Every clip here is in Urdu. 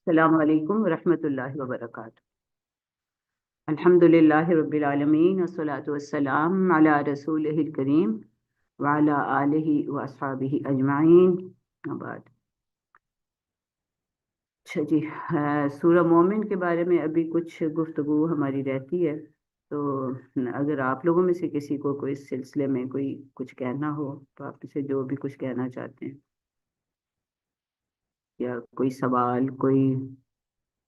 السلام علیکم ورحمۃ اللہ وبرکاتہ۔ الحمدللہ رب العالمین والصلاة والسلام علی رسولہ الکریم وعلی آلہ واصحابہ اجمعین، اما بعد۔ اچھا جی، سورہ مومن کے بارے میں ابھی کچھ گفتگو ہماری رہتی ہے، تو اگر آپ لوگوں میں سے کسی کو کوئی اس سلسلے میں کوئی کچھ کہنا ہو تو آپ سے جو بھی کچھ کہنا چاہتے ہیں، یا کوئی سوال، کوئی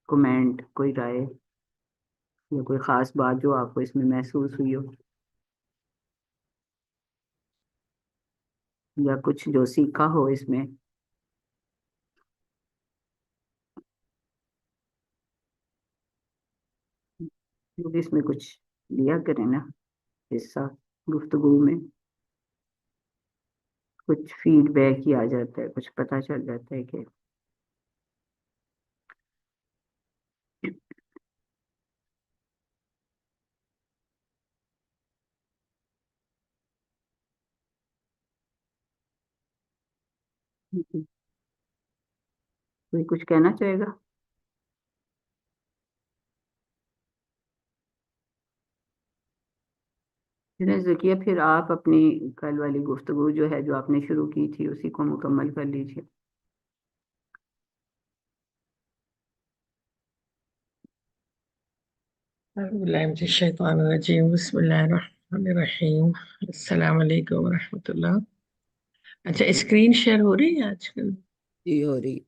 کمنٹ، کوئی رائے، یا کوئی خاص بات جو آپ کو اس میں محسوس ہوئی ہو، یا کچھ جو سیکھا ہو اس میں۔ لوگ اس میں کچھ لیا کریں نا حصہ، گفتگو میں کچھ فیڈ بیک ہی آ جاتا ہے، کچھ پتہ چل جاتا ہے کہ کوئی کچھ کہنا چاہے گا۔ ذکیہ، پھر آپ اپنی کل والی گفتگو جو ہے، جو آپ نے شروع کی تھی، اسی کو مکمل کر لیجیے۔ اعوذ باللہ من الشیطان الرجیم، بسم اللہ الرحمن الرحیم، السلام علیکم ورحمۃ اللہ۔ اچھا، اسکرین شیئر ہو رہی ہے آج کل؟ جی، ہو رہی۔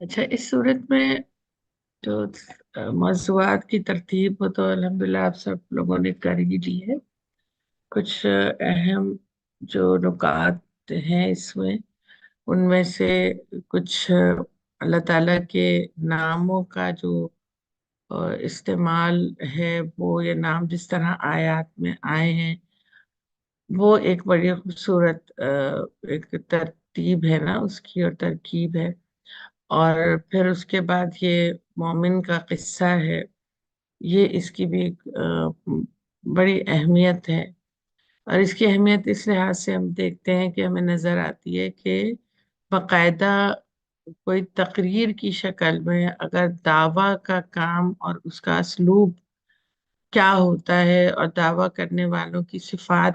اچھا، اس صورت میں جو موضوعات کی ترتیب ہو تو الحمدللہ آپ سب لوگوں نے کر ہی لی ہے۔ کچھ اہم جو نکات ہیں اس میں، ان میں سے کچھ اللہ تعالیٰ کے ناموں کا جو استعمال ہے، وہ یہ نام جس طرح آیات میں آئے ہیں، وہ ایک بڑی خوبصورت ایک ترتیب ہے نا اس کی، اور ترکیب ہے۔ اور پھر اس کے بعد یہ مومن کا قصہ ہے، یہ اس کی بھی ایک بڑی اہمیت ہے۔ اور اس کی اہمیت اس لحاظ سے ہم دیکھتے ہیں کہ ہمیں نظر آتی ہے کہ باقاعدہ کوئی تقریر کی شکل میں اگر دعویٰ کا کام اور اس کا اسلوب کیا ہوتا ہے، اور دعویٰ کرنے والوں کی صفات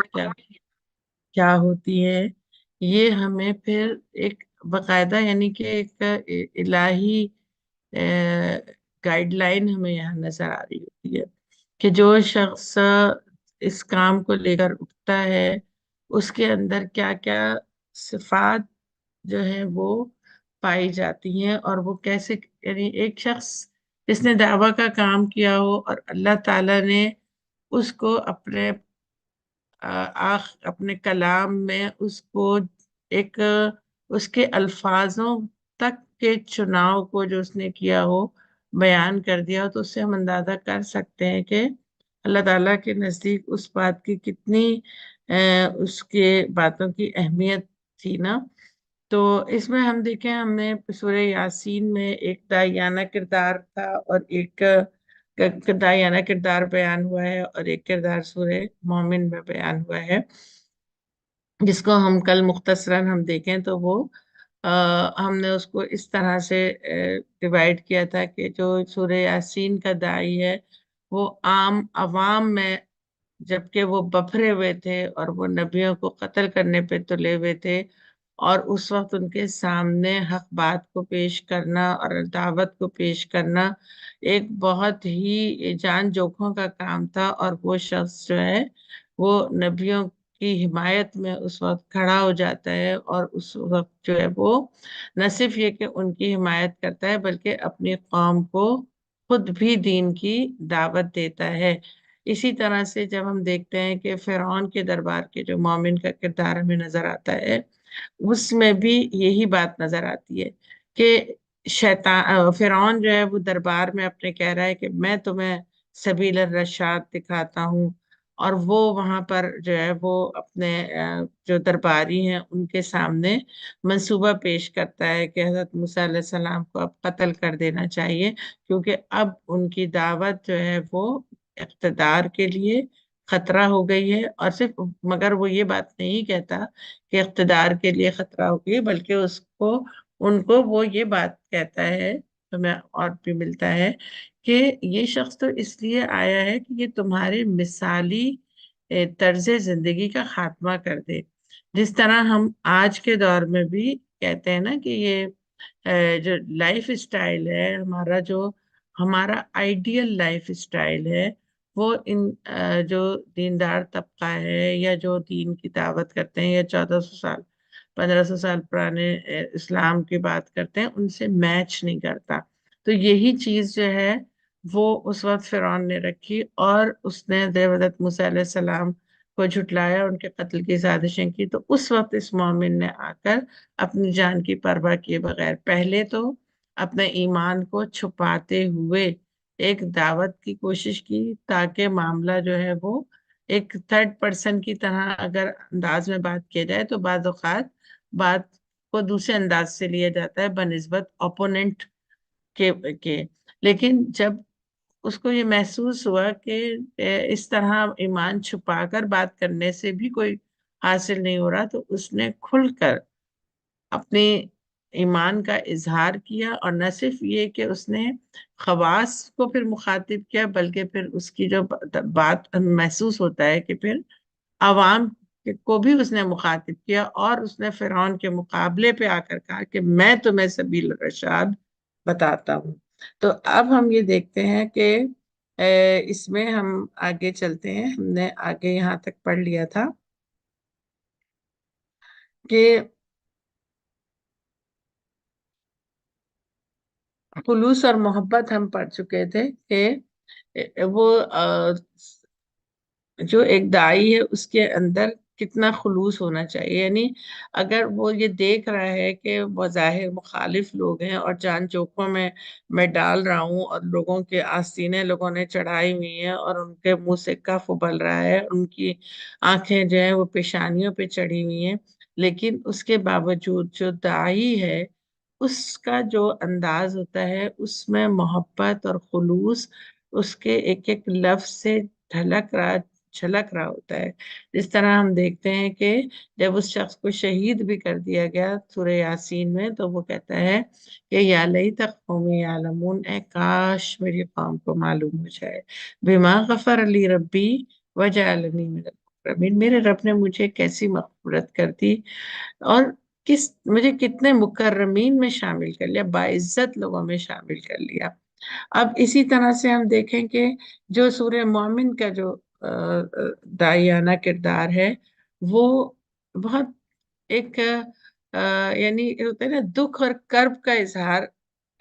کیا ہوتی ہے، یہ ہمیں پھر ایک باقاعدہ یعنی کہ ایک الہی گائیڈ لائن ہمیں یہاں نظر آ رہی ہوتی ہے کہ جو شخص اس کام کو لے کر اٹھتا ہے، اس کے اندر کیا کیا صفات جو ہے وہ پائی جاتی ہیں، اور وہ کیسے، یعنی ایک شخص جس نے دعویٰ کا کام کیا ہو اور اللہ تعالیٰ نے اس کو اپنے کلام میں اس کو ایک اس کے الفاظوں تک کے چناؤ کو جو اس نے کیا ہو بیان کر دیا ہو، تو اس سے ہم اندازہ کر سکتے ہیں کہ اللہ تعالیٰ کے نزدیک اس بات کی کتنی اس کے باتوں کی اہمیت تھی نا۔ تو اس میں ہم دیکھیں، ہم نے سورہ یاسین میں ایک داعیانہ کردار تھا، اور ایک داعیانہ کردار بیان ہوا ہے، اور ایک کردار سورہ مومن میں بیان ہوا ہے، جس کو ہم کل مختصراً ہم دیکھیں تو وہ ہم نے اس کو اس طرح سے ڈیوائڈ کیا تھا کہ جو سورہ یاسین کا داعی ہے وہ عام عوام میں، جبکہ وہ بپھرے ہوئے تھے اور وہ نبیوں کو قتل کرنے پہ تلے ہوئے تھے، اور اس وقت ان کے سامنے حق بات کو پیش کرنا اور دعوت کو پیش کرنا ایک بہت ہی جان جوکھوں کا کام تھا، اور وہ شخص جو ہے وہ نبیوں کی حمایت میں اس وقت کھڑا ہو جاتا ہے، اور اس وقت جو ہے وہ نہ صرف یہ کہ ان کی حمایت کرتا ہے بلکہ اپنی قوم کو خود بھی دین کی دعوت دیتا ہے۔ اسی طرح سے جب ہم دیکھتے ہیں کہ فرعون کے دربار کے جو مومن کا کردار ہمیں نظر آتا ہے، اس میں بھی یہی بات نظر آتی ہے کہ شیطان فرعون جو ہے وہ دربار میں اپنے کہہ رہا ہے کہ میں تمہیں سبیل الرشاد دکھاتا ہوں، اور وہ وہاں پر جو ہے وہ اپنے جو درباری ہیں ان کے سامنے منصوبہ پیش کرتا ہے کہ حضرت موسیٰ علیہ السلام کو اب قتل کر دینا چاہیے، کیونکہ اب ان کی دعوت جو ہے وہ اقتدار کے لیے خطرہ ہو گئی ہے، اور صرف مگر وہ یہ بات نہیں کہتا کہ اقتدار کے لیے خطرہ ہو گئی، بلکہ ان کو وہ یہ بات کہتا ہے، ہمیں اور بھی ملتا ہے کہ یہ شخص تو اس لیے آیا ہے کہ یہ تمہارے مثالی طرز زندگی کا خاتمہ کر دے۔ جس طرح ہم آج کے دور میں بھی کہتے ہیں نا کہ یہ جو لائف اسٹائل ہے ہمارا، جو ہمارا آئیڈیل لائف اسٹائل ہے، وہ ان جو دیندار طبقہ ہے یا جو دین کی دعوت کرتے ہیں یا 1400 سال 1500 سال پرانے اسلام کی بات کرتے ہیں، ان سے میچ نہیں کرتا۔ تو یہی چیز جو ہے وہ اس وقت فرعون نے رکھی، اور اس نے حضرت موسیٰ علیہ السلام کو جھٹلایا، ان کے قتل کی سازشیں کی۔ تو اس وقت اس مومن نے آ کر اپنی جان کی پرواہ کیے بغیر پہلے تو اپنے ایمان کو چھپاتے ہوئے ایک دعوت کی کوشش کی، تاکہ معاملہ جو ہے وہ ایک تھرڈ پرسن کی طرح اگر انداز میں بات کیا جائے تو بعض اوقات بات کو دوسرے انداز سے لیا جاتا ہے بنسبت اوپوننٹ کے لیکن جب اس کو یہ محسوس ہوا کہ اس طرح ایمان چھپا کر بات کرنے سے بھی کوئی حاصل نہیں ہو رہا، تو اس نے کھل کر اپنے ایمان کا اظہار کیا، اور نہ صرف یہ کہ اس نے خواص کو پھر مخاطب کیا، بلکہ پھر اس کی جو بات محسوس ہوتا ہے کہ پھر عوام کو بھی اس نے مخاطب کیا، اور اس نے فرعون کے مقابلے پہ آ کر کہا کہ میں تمہیں سبیل الرشاد بتاتا ہوں۔ تو اب ہم یہ دیکھتے ہیں کہ اس میں ہم آگے چلتے ہیں، ہم نے آگے یہاں تک پڑھ لیا تھا کہ خلوص اور محبت ہم پڑھ چکے تھے کہ وہ جو ایک دائی ہے اس کے اندر کتنا خلوص ہونا چاہیے، یعنی اگر وہ یہ دیکھ رہا ہے کہ بظاہر مخالف لوگ ہیں اور جان جوکھوں میں ڈال رہا ہوں، اور لوگوں کے آستینیں لوگوں نے چڑھائی ہوئی ہیں، اور ان کے منہ سے کف ابل رہا ہے، ان کی آنکھیں جو ہیں وہ پیشانیوں پہ چڑھی ہوئی ہیں، لیکن اس کے باوجود جو دائی ہے اس کا جو انداز ہوتا ہے اس میں محبت اور خلوص اس کے ایک ایک لفظ سے ڈھلک رہا جھلک رہا ہوتا ہے۔ جس طرح ہم دیکھتے ہیں کہ جب اس شخص کو شہید بھی کر دیا گیا سورہ یاسین میں، تو وہ کہتا ہے کہ یا لیت قومی یعلمون، اے کاش میری قوم کو معلوم ہو جائے، بما غفر لی ربی وجعلنی من المکرمین، میرے رب نے مجھے کیسی مغفرت کر دی، اور مجھے کتنے مکرمین میں شامل کر لیا، باعزت لوگوں میں شامل کر لیا۔ اب اسی طرح سے ہم دیکھیں کہ جو سورہ مومن کا جو داعیانہ کردار ہے، وہ بہت ایک یعنی ہوتا ہے نا، دکھ اور کرب کا اظہار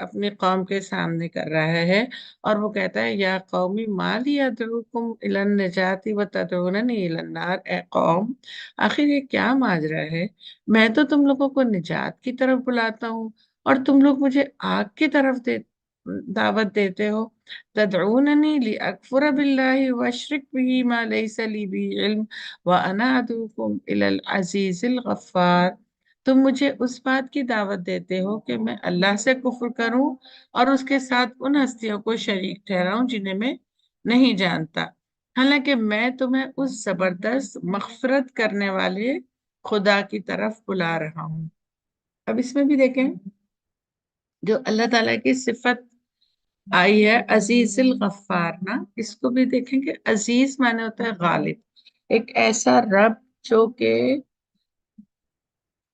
اپنی قوم کے سامنے کر رہا ہے، اور وہ کہتا ہے یا قومی ما لی ادعوکم الی النجات وتدعوننی الی النار، اے قوم آخر یہ کیا ماجرا ہے، میں تو تم لوگوں کو نجات کی طرف بلاتا ہوں اور تم لوگ مجھے آگ کی طرف دعوت دیتے ہو، تدعوننی لیکفر باللہ واشرک به ما لیس لی به علم وانا ادعوکم الی العزیز الغفار، تم مجھے اس بات کی دعوت دیتے ہو کہ میں اللہ سے کفر کروں اور اس کے ساتھ ان ہستیوں کو شریک ٹھہراؤں جنہیں میں نہیں جانتا، حالانکہ میں تمہیں اس زبردست مغفرت کرنے والے خدا کی طرف بلا رہا ہوں۔ اب اس میں بھی دیکھیں جو اللہ تعالیٰ کی صفت آئی ہے عزیز الغفار نا، اس کو بھی دیکھیں کہ عزیز معنی ہوتا ہے غالب، ایک ایسا رب جو کہ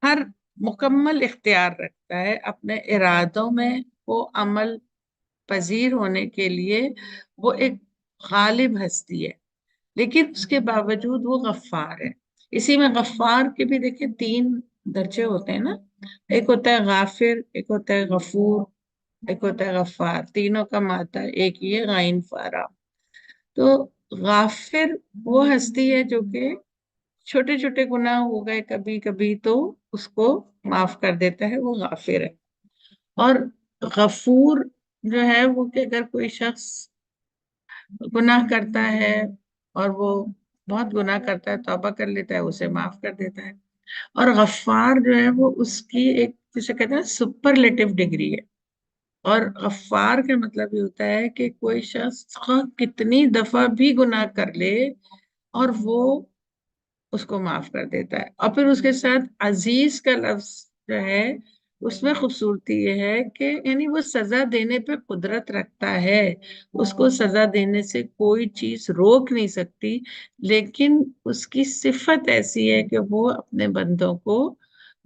ہر مکمل اختیار رکھتا ہے اپنے ارادوں میں، وہ عمل پذیر ہونے کے لیے وہ ایک غالب ہستی ہے، لیکن اس کے باوجود وہ غفار ہے۔ اسی میں غفار کے بھی دیکھیں 3 درجے ہوتے ہیں نا، ایک ہوتا ہے غافر، ایک ہوتا ہے غفور، ایک ہوتا ہے غفار، تینوں کا مادہ ایک ہی ہے، غائن فارا۔ تو غافر وہ ہستی ہے جو کہ چھوٹے چھوٹے گناہ ہو گئے کبھی کبھی تو اس کو معاف کر دیتا ہے، وہ غافر ہے۔ اور غفور جو ہے وہ کہ اگر کوئی شخص گناہ کرتا ہے اور وہ بہت گناہ کرتا ہے، توبہ کر لیتا ہے، اسے معاف کر دیتا ہے۔ اور غفار جو ہے وہ اس کی ایک جسے کہتے ہیں سپرلیٹو ڈگری ہے، اور غفار کا مطلب یہ ہوتا ہے کہ کوئی شخص کتنی دفعہ بھی گناہ کر لے اور وہ اس کو معاف کر دیتا ہے. اور پھر اس کے ساتھ عزیز کا لفظ جو ہے اس میں خوبصورتی یہ ہے کہ یعنی وہ سزا دینے پہ قدرت رکھتا ہے. اس کو سزا دینے سے کوئی چیز روک نہیں سکتی، لیکن اس کی صفت ایسی ہے کہ وہ اپنے بندوں کو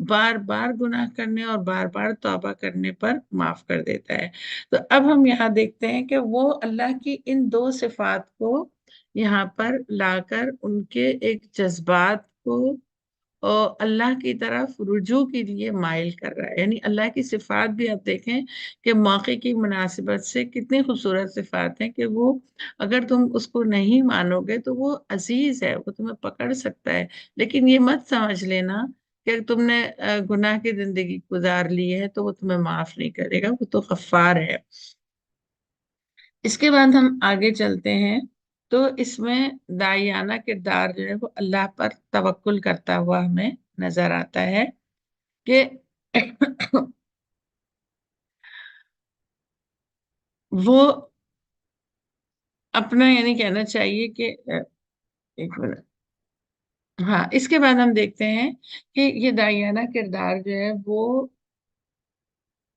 بار بار گناہ کرنے اور بار بار توبہ کرنے پر معاف کر دیتا ہے. تو اب ہم یہاں دیکھتے ہیں کہ وہ اللہ کی ان دو صفات کو یہاں پر لا کر ان کے ایک جذبات کو اور اللہ کی طرف رجوع کے لیے مائل کر رہا ہے. یعنی اللہ کی صفات بھی آپ دیکھیں کہ موقع کی مناسبت سے کتنی خوبصورت صفات ہیں کہ وہ اگر تم اس کو نہیں مانو گے تو وہ عزیز ہے، وہ تمہیں پکڑ سکتا ہے. لیکن یہ مت سمجھ لینا کہ تم نے گناہ کی زندگی گزار لی ہے تو وہ تمہیں معاف نہیں کرے گا، وہ تو غفار ہے. اس کے بعد ہم آگے چلتے ہیں تو اس میں داعیانہ کردار جو ہے وہ اللہ پر توکل کرتا ہوا ہمیں نظر آتا ہے کہ وہ اپنا یعنی کہنا چاہیے کہ ایک منٹ. ہاں، اس کے بعد ہم دیکھتے ہیں کہ یہ داعیانہ کردار جو ہے وہ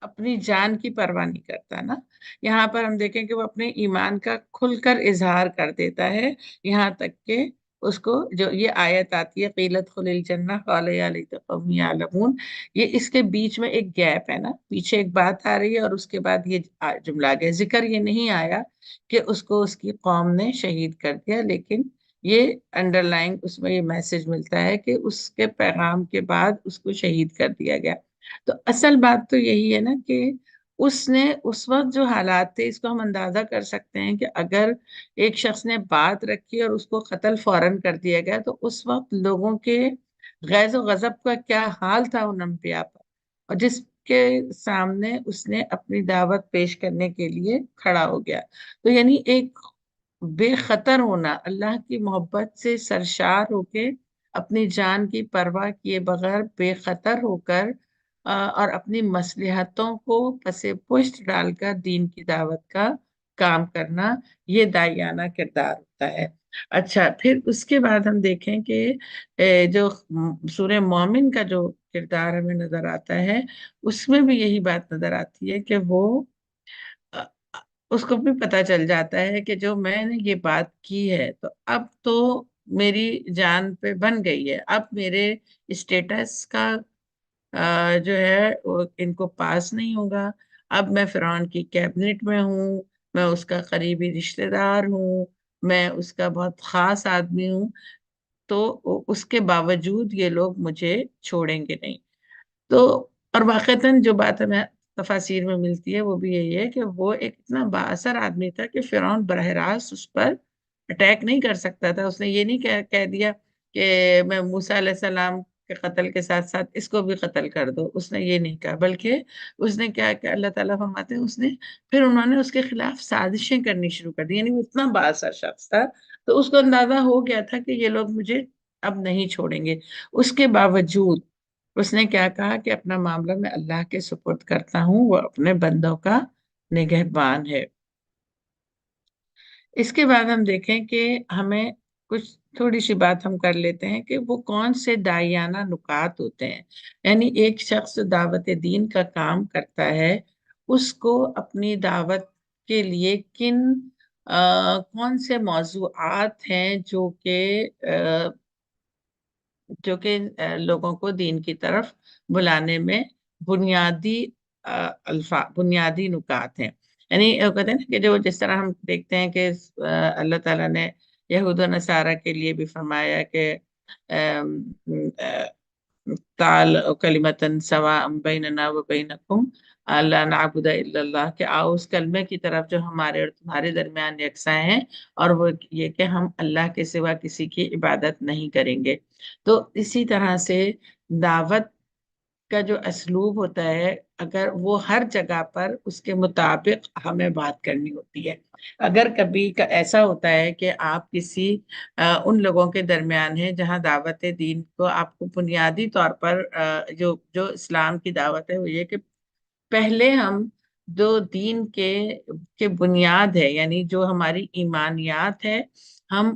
اپنی جان کی پرواہ نہیں کرتا نا. یہاں پر ہم دیکھیں کہ وہ اپنے ایمان کا کھل کر اظہار کر دیتا ہے، یہاں تک کہ اس کو جو یہ آیت آتی ہے قیلت خل الجنہ قال یا لیت قومی یعلمون، یہ اس کے بیچ میں ایک گیپ ہے نا، پیچھے ایک بات آ رہی ہے اور اس کے بعد یہ جملہ آ گیا. ذکر یہ نہیں آیا کہ اس کو اس کی قوم نے شہید کر دیا، لیکن یہ انڈر لائن اس میں یہ میسج ملتا ہے کہ اس کے پیغام کے بعد اس کو شہید کر دیا گیا. تو اصل بات تو یہی ہے نا کہ اس نے اس وقت جو حالات تھے، اس کو ہم اندازہ کر سکتے ہیں کہ اگر ایک شخص نے بات رکھی اور اس کو قتل فوراً کر دیا گیا تو اس وقت لوگوں کے غیظ و غضب کا کیا حال تھا ان انبیاء پر، اور جس کے سامنے اس نے اپنی دعوت پیش کرنے کے لیے کھڑا ہو گیا. تو یعنی ایک بے خطر ہونا، اللہ کی محبت سے سرشار ہو کے اپنی جان کی پرواہ کیے بغیر بے خطر ہو کر اور اپنی مصلحتوں کو پس پشت ڈال کر دین کی دعوت کا کام کرنا، یہ داعیانہ کردار ہوتا ہے. اچھا، پھر اس کے بعد ہم دیکھیں کہ جو سورہ مومن کا جو کردار ہمیں نظر آتا ہے اس میں بھی یہی بات نظر آتی ہے کہ وہ آ، اس کو بھی پتا چل جاتا ہے کہ جو میں نے یہ بات کی ہے تو اب تو میری جان پہ بن گئی ہے، اب میرے اسٹیٹس کا جو ہے وہ ان کو پاس نہیں ہوگا. اب میں فرعون کی کیبنٹ میں ہوں، میں اس کا قریبی رشتہ دار ہوں، میں اس کا بہت خاص آدمی ہوں، تو اس کے باوجود یہ لوگ مجھے چھوڑیں گے نہیں. تو اور واقعتاً جو بات ہمیں تفاسیر میں ملتی ہے وہ بھی یہی ہے کہ وہ ایک اتنا بااثر آدمی تھا کہ فرعون براہ راست اس پر اٹیک نہیں کر سکتا تھا. اس نے یہ نہیں کہہ دیا کہ میں موسیٰ علیہ السلام کے قتل کے ساتھ ساتھ اس کو بھی قتل کر دو، اس نے یہ نہیں کہا، بلکہ اس نے کیا کہ اللہ تعالیٰ فرماتے ہیں اس نے پھر انہوں نے اس کے خلاف سازشیں کرنی شروع کر دی. یعنی وہ اتنا بااثر شخص تھا تو اس کو اندازہ ہو گیا تھا کہ یہ لوگ مجھے اب نہیں چھوڑیں گے. اس کے باوجود اس نے کیا کہا کہ اپنا معاملہ میں اللہ کے سپرد کرتا ہوں، وہ اپنے بندوں کا نگہبان ہے. اس کے بعد ہم دیکھیں کہ ہمیں کچھ تھوڑی سی بات ہم کر لیتے ہیں کہ وہ کون سے داعیانہ نکات ہوتے ہیں. یعنی ایک شخص دعوت دین کا کام کرتا ہے، اس کو اپنی دعوت کے لیے کون سے موضوعات ہیں لوگوں کو دین کی طرف بلانے میں بنیادی بنیادی نکات ہیں. یعنی کہتے ہیں نا کہ جو جس طرح ہم دیکھتے ہیں کہ اللہ تعالیٰ نے یہود و نصارہ کے لیے بھی فرمایا کہ تعال کلمتن سواء بیننا و بینکم لا نعبد الا اللہ، کہ آؤ اس کلمے کی طرف جو ہمارے اور تمہارے درمیان یکساں ہیں، اور وہ یہ کہ ہم اللہ کے سوا کسی کی عبادت نہیں کریں گے. تو اسی طرح سے دعوت کا جو اسلوب ہوتا ہے، اگر وہ ہر جگہ پر اس کے مطابق ہمیں بات کرنی ہوتی ہے. اگر کبھی ایسا ہوتا ہے کہ آپ کسی ان لوگوں کے درمیان ہیں جہاں دعوت دین کو آپ کو بنیادی طور پر جو اسلام کی دعوت ہے وہ یہ کہ پہلے ہم جو دین کے بنیاد ہے، یعنی جو ہماری ایمانیات ہے، ہم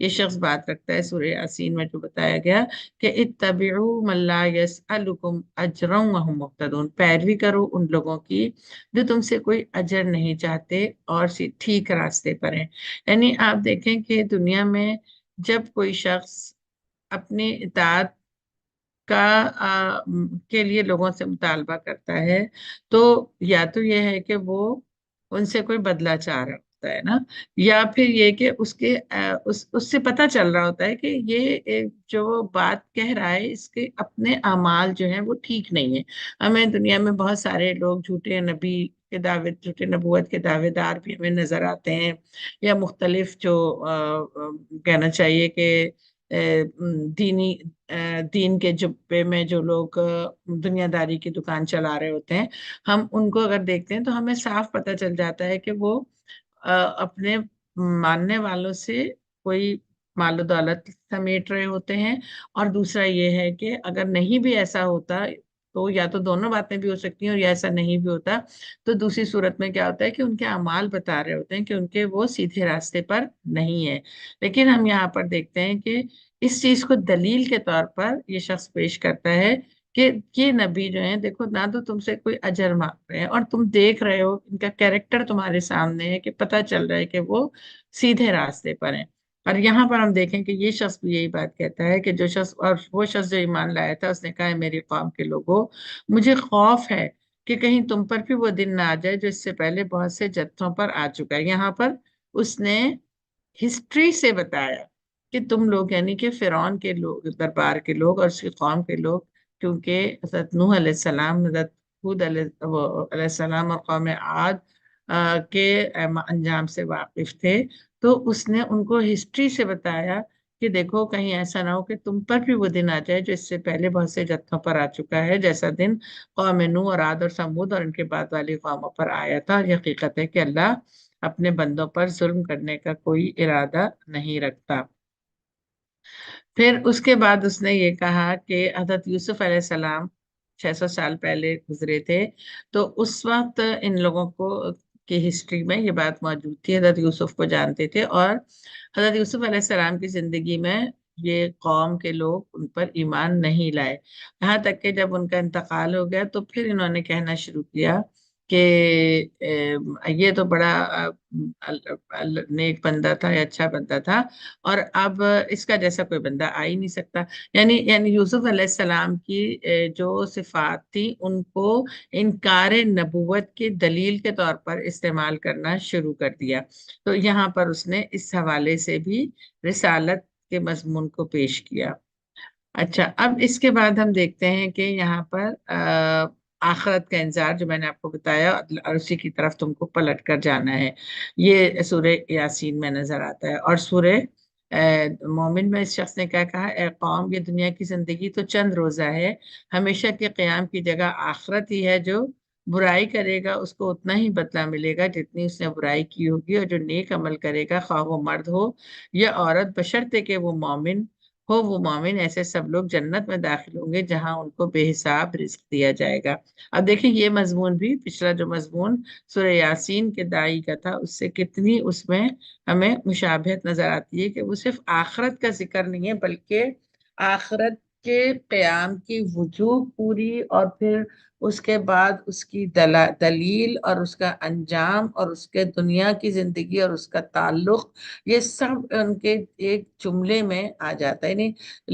یہ شخص بات رکھتا ہے سورہ یاسین میں جو بتایا گیا کہ اتبعوا من لا یسألکم اجرا وهم مہتدون، پیروی کرو ان لوگوں کی جو تم سے کوئی اجر نہیں چاہتے اور ٹھیک راستے پر ہیں۔ یعنی آپ دیکھیں کہ دنیا میں جب کوئی شخص اپنی اطاعت کا کے لیے لوگوں سے مطالبہ کرتا ہے تو یا تو یہ ہے کہ وہ ان سے کوئی بدلہ چاہ رہا ہوتا ہے نا، یا پھر یہ کہ اس سے پتہ چل رہا ہوتا ہے کہ یہ جو بات کہہ رہا ہے اس کے اپنے اعمال جو ہیں وہ ٹھیک نہیں ہے۔ ہمیں دنیا میں بہت سارے لوگ جھوٹے نبی کے دعوے، جھوٹے نبوت کے دعوے دار بھی ہمیں نظر آتے ہیں، یا مختلف جو کہنا چاہیے کہ دینی دین کے جبے میں جو لوگ دنیا داری کی دکان چلا رہے ہوتے ہیں، ہم ان کو اگر دیکھتے ہیں تو ہمیں صاف پتہ چل جاتا ہے کہ وہ اپنے ماننے والوں سے کوئی مال و دولت سمیٹ رہے ہوتے ہیں، اور دوسرا یہ ہے کہ اگر نہیں بھی ایسا ہوتا تو یا تو دونوں باتیں بھی ہو سکتی ہیں، اور یا ایسا نہیں بھی ہوتا تو دوسری صورت میں کیا ہوتا ہے کہ ان کے اعمال بتا رہے ہوتے ہیں کہ ان کے وہ سیدھے راستے پر نہیں ہے۔ لیکن ہم یہاں پر دیکھتے ہیں کہ اس چیز کو دلیل کے طور پر یہ شخص پیش کرتا ہے کہ یہ نبی جو ہیں دیکھو نہ تو تم سے کوئی اجر مانگ رہے ہیں، اور تم دیکھ رہے ہو ان کا کیریکٹر تمہارے سامنے ہے کہ پتہ چل رہا ہے کہ وہ سیدھے راستے پر ہیں۔ اور یہاں پر ہم دیکھیں کہ یہ شخص بھی یہی بات کہتا ہے کہ جو شخص، اور وہ شخص جو ایمان لایا تھا، اس نے کہا ہے میری قوم کے لوگوں، مجھے خوف ہے کہ کہیں تم پر بھی وہ دن نہ آ جائے جو اس سے پہلے بہت سے جتھوں پر آ چکا ہے۔ یہاں پر اس نے ہسٹری سے بتایا کہ تم لوگ، یعنی کہ فرعون کے لوگ، دربار کے لوگ اور اس کی قوم کے لوگ، کیونکہ حضرت نوح علیہ السلام، حضرت ہود علیہ السلام اور قوم عاد کے انجام سے واقف تھے، تو اس نے ان کو ہسٹری سے بتایا کہ دیکھو کہیں ایسا نہ ہو کہ تم پر بھی وہ دن آ جائے جو اس سے پہلے بہت سے جتھوں پر آ چکا ہے، جیسا دن قوم نوح اور عاد اور سمود اور ان کے بعد والی قوموں پر آیا تھا۔ اور یہ حقیقت ہے کہ اللہ اپنے بندوں پر ظلم کرنے کا کوئی ارادہ نہیں رکھتا۔ پھر اس کے بعد اس نے یہ کہا کہ حضرت یوسف علیہ السلام 600 سال پہلے گزرے تھے، تو اس وقت ان لوگوں کو کی ہسٹری میں یہ بات موجود تھی، حضرت یوسف کو جانتے تھے، اور حضرت یوسف علیہ السلام کی زندگی میں یہ قوم کے لوگ ان پر ایمان نہیں لائے، یہاں تک کہ جب ان کا انتقال ہو گیا تو پھر انہوں نے کہنا شروع کیا کہ یہ تو بڑا نیک بندہ تھا یا اچھا بندہ تھا، اور اب اس کا جیسا کوئی بندہ آ ہی نہیں سکتا۔ یعنی یوسف علیہ السلام کی جو صفات تھی ان کو انکار نبوت کی دلیل کے طور پر استعمال کرنا شروع کر دیا۔ تو یہاں پر اس نے اس حوالے سے بھی رسالت کے مضمون کو پیش کیا۔ اچھا، اب اس کے بعد ہم دیکھتے ہیں کہ یہاں پر آخرت کا انذار جو میں نے آپ کو بتایا، اور اسی کی طرف تم کو پلٹ کر جانا ہے، یہ سورہ یاسین میں نظر آتا ہے۔ اور سورہ مومن میں اس شخص نے کیا کہا، اے قوم، یہ دنیا کی زندگی تو چند روزہ ہے، ہمیشہ کے قیام کی جگہ آخرت ہی ہے، جو برائی کرے گا اس کو اتنا ہی بدلہ ملے گا جتنی اس نے برائی کی ہوگی، اور جو نیک عمل کرے گا خواہ وہ مرد ہو یا عورت، بشرطے کہ وہ مومن ہو، وہ مومن، ایسے سب لوگ جنت میں داخل ہوں گے جہاں ان کو بے حساب رزق دیا جائے گا۔ اب دیکھیں یہ مضمون بھی پچھلا جو مضمون سورہ یاسین کے داعی کا تھا اس سے کتنی اس میں ہمیں مشابہت نظر آتی ہے کہ وہ صرف آخرت کا ذکر نہیں ہے بلکہ آخرت کے قیام کی وجوہ پوری، اور پھر اس کے بعد اس کی دلیل اور اس کا انجام اور اس کے دنیا کی زندگی اور اس کا تعلق، یہ سب ان کے ایک جملے میں آ جاتا ہے۔ یعنی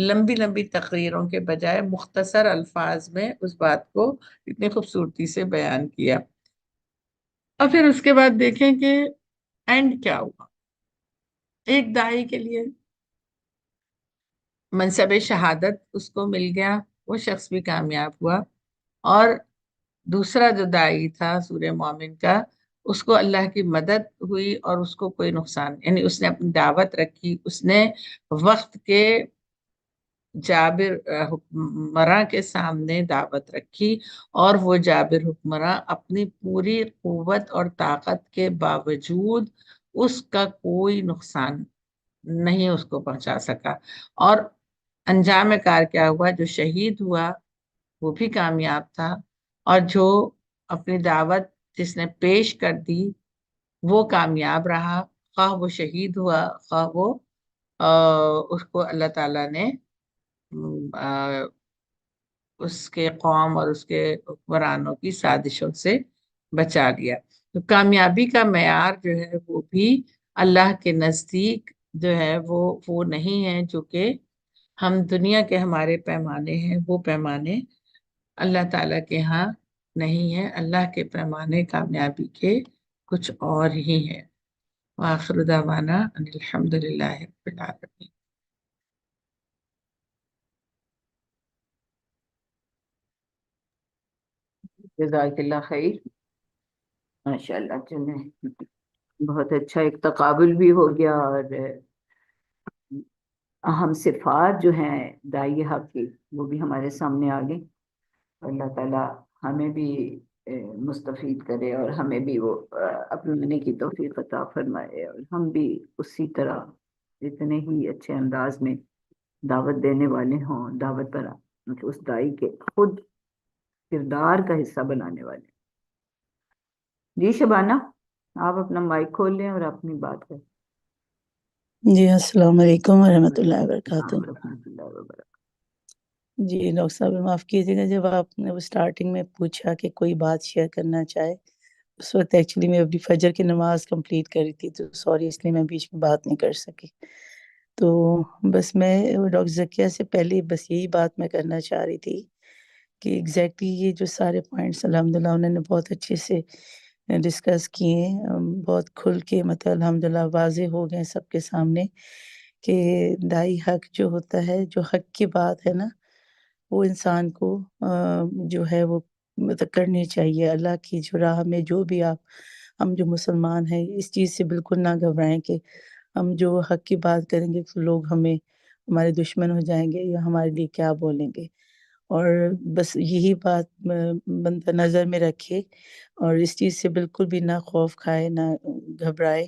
لمبی لمبی تقریروں کے بجائے مختصر الفاظ میں اس بات کو اتنی خوبصورتی سے بیان کیا۔ اور پھر اس کے بعد دیکھیں کہ اینڈ کیا ہوا۔ ایک داعی کے لیے منصب شہادت اس کو مل گیا، وہ شخص بھی کامیاب ہوا، اور دوسرا جو داعی تھا سورہ مومن کا، اس کو اللہ کی مدد ہوئی اور اس کو کوئی نقصان، یعنی اس نے اپنی دعوت رکھی، اس نے وقت کے جابر حکمراں کے سامنے دعوت رکھی، اور وہ جابر حکمراں اپنی پوری قوت اور طاقت کے باوجود اس کا کوئی نقصان نہیں اس کو پہنچا سکا، اور انجام کار کیا ہوا، جو شہید ہوا وہ بھی کامیاب تھا، اور جو اپنی دعوت جس نے پیش کر دی وہ کامیاب رہا، خواہ وہ شہید ہوا خواہ وہ اس کو اللہ تعالیٰ نے اس کے قوم اور اس کے حکمرانوں کی سازشوں سے بچا لیا۔ تو کامیابی کا معیار جو ہے وہ بھی اللہ کے نزدیک جو ہے وہ نہیں ہے جو کہ ہم دنیا کے ہمارے پیمانے ہیں، وہ پیمانے اللہ تعالیٰ کے ہاں نہیں ہے۔ اللہ کے پیمانے کامیابی کے کچھ اور ہی ہیں۔ وآخر دعوانا ان الحمد للہ رب العالمین۔ جزاک اللہ خیر، ماشاء اللہ، چلیں بہت اچھا، ایک تقابل بھی ہو گیا، اور اہم صفات جو ہیں دائی حق کی وہ بھی ہمارے سامنے آ گئی۔ اللہ تعالیٰ ہمیں بھی مستفید کرے، اور ہمیں بھی وہ اپنانے کی توفیق عطا فرمائے، اور ہم بھی اسی طرح اتنے ہی اچھے انداز میں دعوت دینے والے ہوں، دعوت پر اس دائی کے خود کردار کا حصہ بنانے والے۔ جی شبانہ، آپ اپنا مائک کھول لیں اور اپنی بات کریں۔ جی السلام علیکم ورحمۃ اللہ وعلیکم وبرکاتہ۔ السلام ورحمۃ اللہ وبرکاتہ۔ جی ڈاکٹر صاحب معاف کیجیے گا، جب آپ نے وہ اسٹارٹنگ میں پوچھا کہ کوئی بات شیئر کرنا چاہے، اس وقت ایکچولی میں ابھی فجر کی نماز کمپلیٹ کری تھی، تو سوری اس لیے میں بیچ میں بات نہیں کر سکی۔ تو بس میں ڈاکٹر ذکیہ سے پہلے بس یہی بات میں کرنا چاہ رہی تھی کہ ایگزیکٹلی یہ جو سارے پوائنٹس الحمدللہ انہوں نے بہت اچھے سے ڈسکس کیے، بہت کھل کے مطلب الحمدللہ واضح ہو گئے سب کے سامنے کہ دائی حق جو ہوتا ہے، جو حق کی بات ہے نا، وہ انسان کو جو ہے وہ مطلب کرنی چاہیے۔ اللہ کی جو راہ میں جو بھی ہم جو مسلمان ہیں اس چیز سے بالکل نہ گھبرائیں کہ ہم جو حق کی بات کریں گے تو لوگ ہمارے دشمن ہو جائیں گے یا ہمارے لیے کیا بولیں گے، اور بس یہی بات بندہ نظر میں رکھے، اور اس چیز سے بالکل بھی نہ خوف کھائے نہ گھبرائے،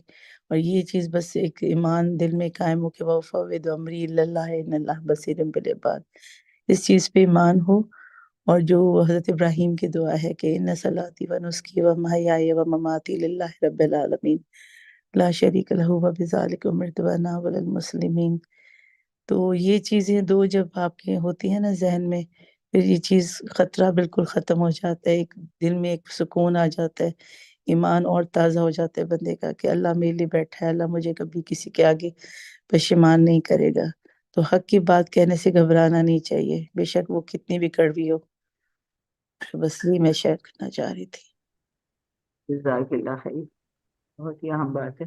اور یہ چیز بس ایک ایمان دل میں قائم ہو کہ وَفَوِّضُ أَمْرِي إِلَى اللَّهِ إِنَّ اللَّهَ بَصِيرٌ بِالْعِبَادِ، اس چیز پہ ایمان ہو۔ اور جو حضرت ابراہیم کی دعا ہے کہ ان صلاتی و نسکی و محیاي و مماتی للہ رب العالمین لا شریک لہ وبذالک امرت وانا اول المسلمین، تو یہ چیزیں دو جب آپ کے ہوتی ہیں نا ذہن میں، پھر یہ چیز خطرہ بالکل ختم ہو جاتا ہے، ایک دل میں ایک سکون آ جاتا ہے، ایمان اور تازہ ہو جاتا ہے بندے کا کہ اللہ میرے لیے بیٹھا ہے، اللہ مجھے کبھی کسی کے آگے پشیمان نہیں کرے گا۔ تو حق کی بات کہنے سے گھبرانا نہیں چاہیے، بے شک وہ کتنی بھی کڑوی ہو۔ تو بس یہ میں شیئر کرنا چاہ رہی تھی۔ جزاک اللہ خیر، بہت ہی اہم بات ہے۔